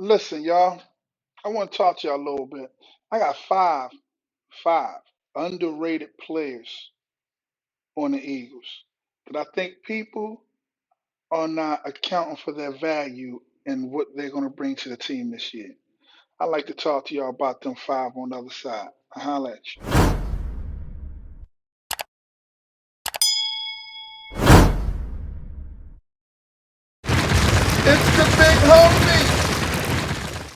Listen, y'all. I want to talk to y'all a little bit. I got five underrated players on the Eagles that I think people are not accounting for their value and what they're going to bring to the team this year. I'd like to talk to y'all about them five on the other side. I'll holler at you. It's the big homie.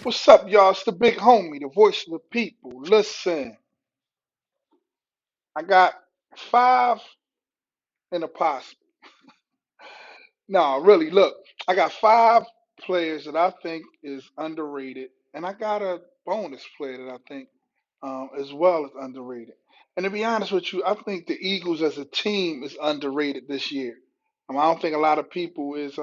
What's up, y'all? It's the big homie, the voice of the people. Listen, I got five in a possible. No, really, look, I got five players that I think is underrated, and I got a bonus player that I think as well is underrated. And to be honest with you, I think the Eagles as a team is underrated this year. I don't think a lot of people is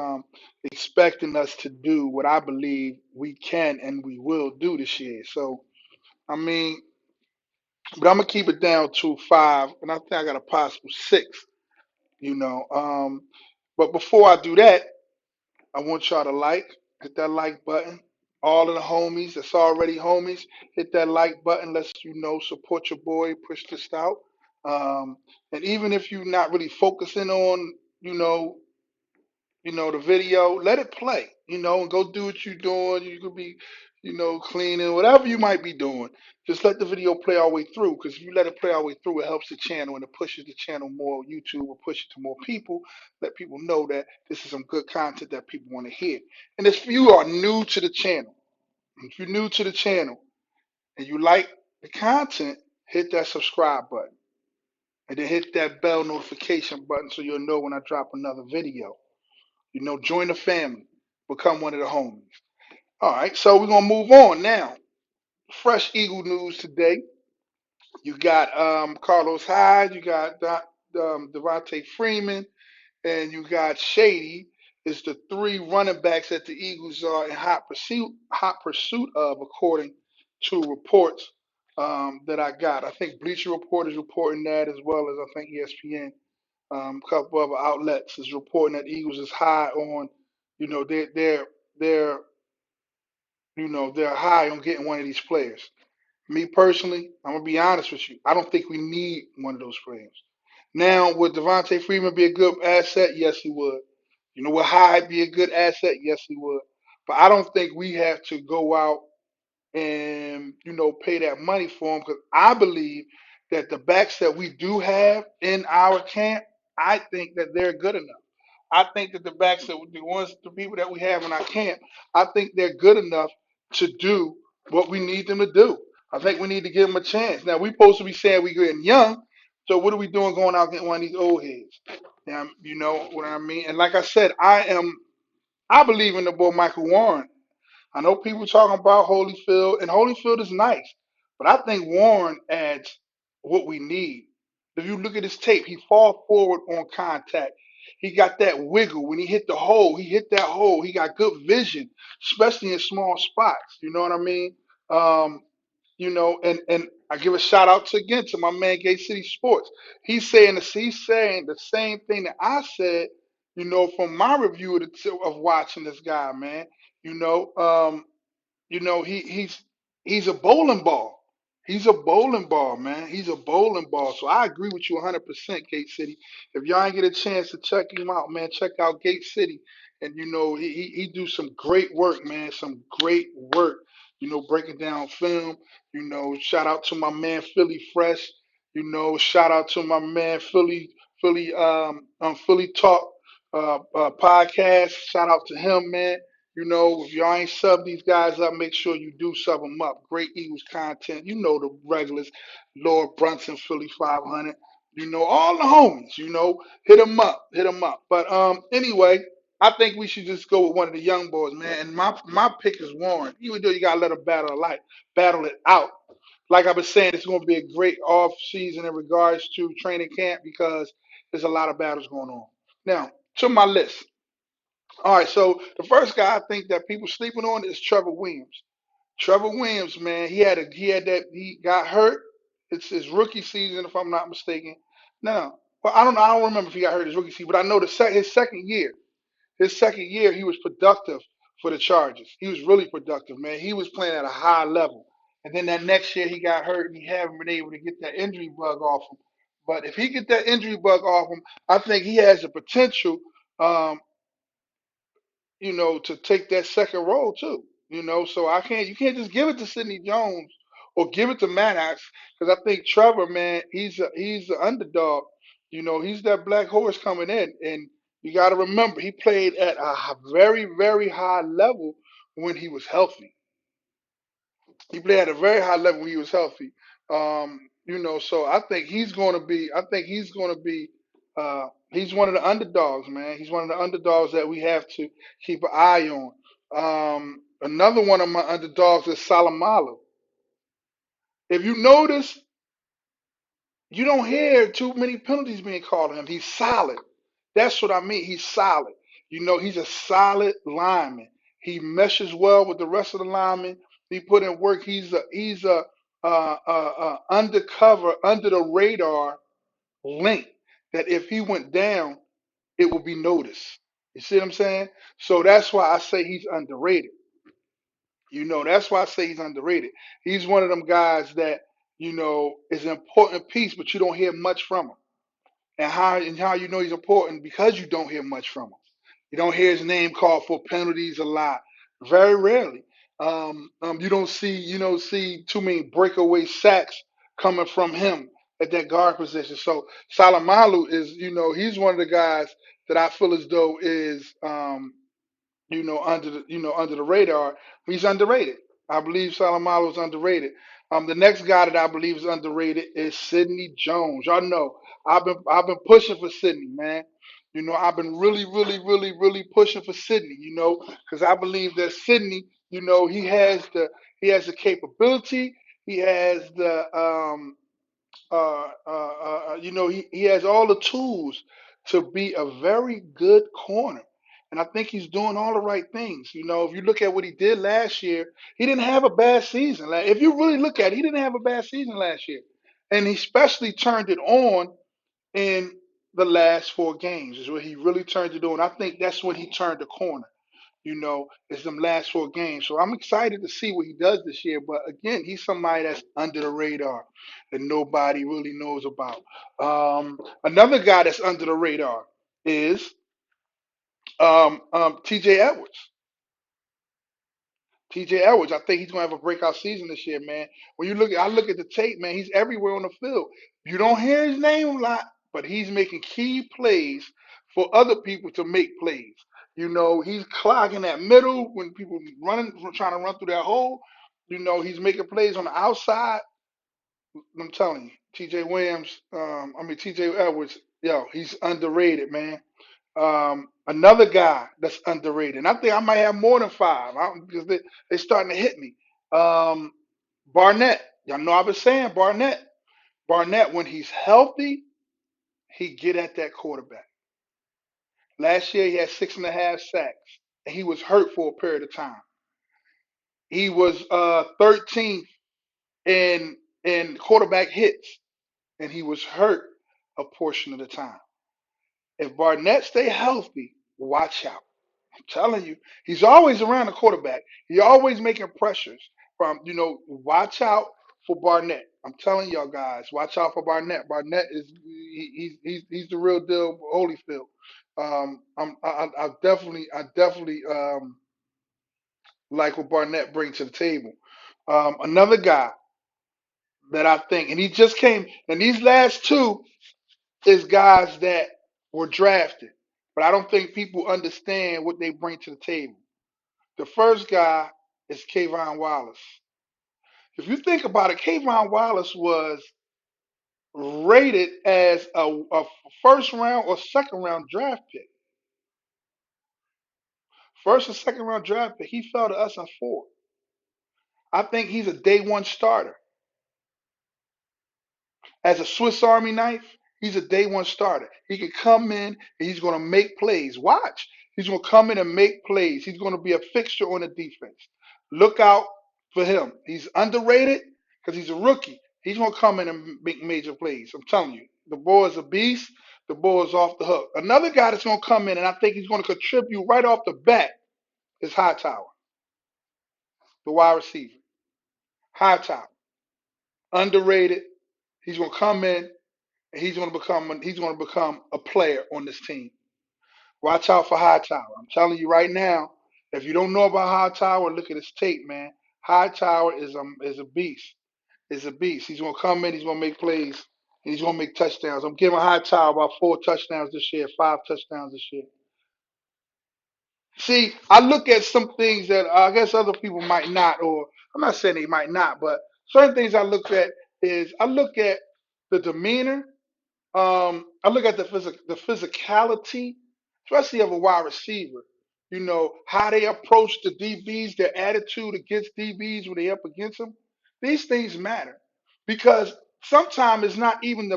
expecting us to do what I believe we can and we will do this year. So, I mean, but I'm gonna keep it down to five, and I think I got a possible six. You know, but before I do that, I want y'all to hit that like button. All of the homies that's already homies, hit that like button. Let's support your boy, push this out. And even if you're not really focusing on you know the video, let it play, and go do what you're doing. You could be, cleaning, whatever you might be doing. Just let the video play all the way through, because if you let it play all the way through, it helps the channel and it pushes the channel more. YouTube will push it to more people, let people know that this is some good content that people want to hear. And if you are new to the channel, if you're new to the channel and you like the content, hit that subscribe button and then hit that bell notification button so you'll know when I drop another video. Join the family, become one of the homies. All right, so we're gonna move on now. Fresh Eagle news today. You got Carlos Hyde, you got Devontae Freeman, and you got Shady. Is the three running backs that the Eagles are in hot pursuit of, according to reports that I got. I think Bleacher Report is reporting that, as well as I think ESPN. A couple other outlets is reporting that Eagles is high on, you know, they're they're high on getting one of these players. Me personally, I'm gonna be honest with you. I don't think we need one of those players. Now, would Devontae Freeman be a good asset? Yes, he would. Would Hyde be a good asset? Yes, he would. But I don't think we have to go out and pay that money for him, because I believe that the backs that we do have in our camp, I think that they're good enough. I think that the backs that the people that we have in our camp, I think they're good enough to do what we need them to do. I think we need to give them a chance. Now, we're supposed to be saying we're getting young, so what are we doing going out getting one of these old heads? You know what I mean? And like I said, I believe in the boy Michael Warren. I know people talking about Holyfield, and Holyfield is nice, but I think Warren adds what we need. If you look at his tape, he fall forward on contact. He got that wiggle when he hit the hole. He hit that hole. He got good vision, especially in small spots. You know what I mean? Um, and I give a shout out to my man Gate City Sports. He's saying the same thing that I said. From my review of watching this guy, man. You know, um, he's a bowling ball. He's a bowling ball, man. He's a bowling ball. So I agree with you 100%, Gate City. If y'all ain't get a chance to check him out, man, check out Gate City. And he do some great work, man. Some great work. Breaking down film. Shout out to my man Philly Fresh. Shout out to my man Philly Talk podcast. Shout out to him, man. If y'all ain't sub these guys up, make sure you do sub them up. Great Eagles content. The regulars, Lord Brunson, Philly 500. All the homies. Hit them up, hit them up. But anyway, I think we should just go with one of the young boys, man. And my pick is Warren. Even though you gotta let him battle it out. Like I've been saying, it's going to be a great off season in regards to training camp, because there's a lot of battles going on. Now, to my list. All right, so the first guy I think that people sleeping on is Trevor Williams. Trevor Williams, man, he got hurt. It's his rookie season, if I'm not mistaken. No, well, I don't remember if he got hurt his rookie season, but I know his second year, he was productive for the Chargers. He was really productive, man. He was playing at a high level. And then that next year he got hurt and he haven't been able to get that injury bug off him. But if he get that injury bug off him, I think he has the potential, um, to take that second role too. So you can't just give it to Sidney Jones or give it to Maddox because I think Trevor, man, he's the underdog. He's that black horse coming in, and you got to remember he played at a very very high level when he was healthy. He played at a very high level when he was healthy. So I think he's going to be. I think he's going to be. He's one of the underdogs, man. He's one of the underdogs that we have to keep an eye on. Another one of my underdogs is Salamalu. If you notice, you don't hear too many penalties being called on him. He's solid. That's what I mean. He's solid. He's a solid lineman. He meshes well with the rest of the linemen. He put in work. He's a undercover, under the radar link that if he went down, it would be noticed. You see what I'm saying? So that's why I say he's underrated. That's why I say he's underrated. He's one of them guys that is an important piece, but you don't hear much from him. And how you know he's important because you don't hear much from him. You don't hear his name called for penalties a lot. Very rarely. You don't see too many breakaway sacks coming from him at that guard position. So Salamalu is, he's one of the guys that I feel as though is under the radar. He's underrated. I believe Salamalu is underrated. The next guy that I believe is underrated is Sidney Jones. Y'all know I've been pushing for Sidney, man. I've been really, really, really, really pushing for Sidney. Because I believe that Sidney, he has the capability. He has he has all the tools to be a very good corner. And I think he's doing all the right things. If you look at what he did last year, he didn't have a bad season. Like, if you really look at it, he didn't have a bad season last year. And he especially turned it on in the last four games, is where he really turned it on. I think that's when he turned the corner, is them last four games. So I'm excited to see what he does this year. But again, he's somebody that's under the radar that nobody really knows about. Another guy that's under the radar is TJ Edwards. TJ Edwards, I think he's gonna have a breakout season this year, man. I look at the tape, man, he's everywhere on the field. You don't hear his name a lot, but he's making key plays for other people to make plays. He's clogging that middle when people trying to run through that hole. He's making plays on the outside. I'm telling you, TJ Edwards, yo, he's underrated, man. Another guy that's underrated, and I think I might have more than five because they starting to hit me. Um, Barnett, y'all know I've been saying Barnett. Barnett, when he's healthy, he get at that quarterback. Last year he had 6.5 sacks, and he was hurt for a period of time. He was 13th in quarterback hits, and he was hurt a portion of the time. If Barnett stay healthy, watch out. I'm telling you, he's always around the quarterback. He always making pressures. Watch out for Barnett. I'm telling y'all guys, watch out for Barnett. Barnett is he's the real deal, Holyfield. I definitely like what Barnett brings to the table. Another guy that I think, and he just came, and these last two is guys that were drafted, but I don't think people understand what they bring to the table. The first guy is Kayvon Wallace. If you think about it, Kayvon Wallace was rated as a first round or second round draft pick. First or second round draft pick. He fell to us in four. I think he's a day one starter. As a Swiss Army knife, he's a day one starter. He can come in and he's going to make plays. Watch. He's going to come in and make plays. He's going to be a fixture on the defense. Look out for him. He's underrated because he's a rookie. He's going to come in and make major plays. I'm telling you. The boy is a beast. The boy is off the hook. Another guy that's going to come in and I think he's going to contribute right off the bat is Hightower, the wide receiver. Hightower, underrated. He's gonna come in and he's gonna become a player on this team. Watch out for Hightower. I'm telling you right now. If you don't know about Hightower, look at his tape, man. Hightower is a beast. Is a beast. He's gonna come in. He's gonna make plays. And he's gonna make touchdowns. I'm giving Hightower about 4 touchdowns this year, 5 touchdowns this year. See, I look at some things that I guess other people might not, or I'm not saying they might not, but certain things I look at is I look at the demeanor. I look at the physicality, especially of a wide receiver. You know how they approach the DBs, their attitude against DBs when they up against them. These things matter because sometimes it's not even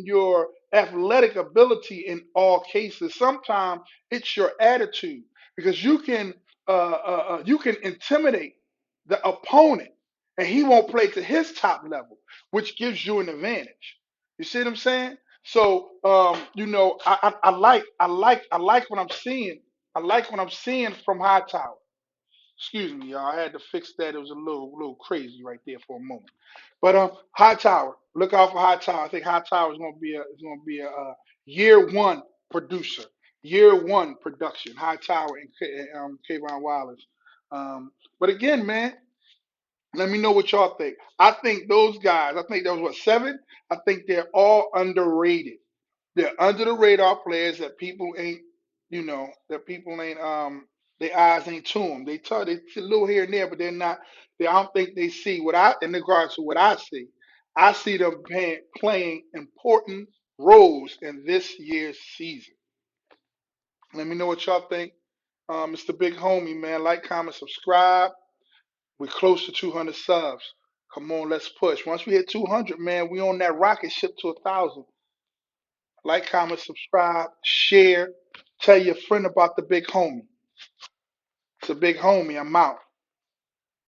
your athletic ability in all cases. Sometimes it's your attitude because you can intimidate the opponent and he won't play to his top level, which gives you an advantage. You see what I'm saying? So I like what I'm seeing. I like what I'm seeing from Hightower. Excuse me, y'all. I had to fix that. It was a little crazy right there for a moment. But Hightower, look out for Hightower. I think Hightower is gonna be a year one producer, year one production. Hightower and Kayvon Wallace. But again, man, let me know what y'all think. I think those guys, I think there was what, seven? I think they're all underrated. They're under the radar players that people ain't, that people ain't their eyes ain't to them. They see a little here and there, but they're not. I don't think they see what I in regards to what I see. I see them playing important roles in this year's season. Let me know what y'all think. Mr. Big Homie, man, like, comment, subscribe. We're close to 200 subs. Come on, let's push. Once we hit 200, man, we on that rocket ship to 1,000. Like, comment, subscribe, share. Tell your friend about the big homie. It's a big homie. I'm out.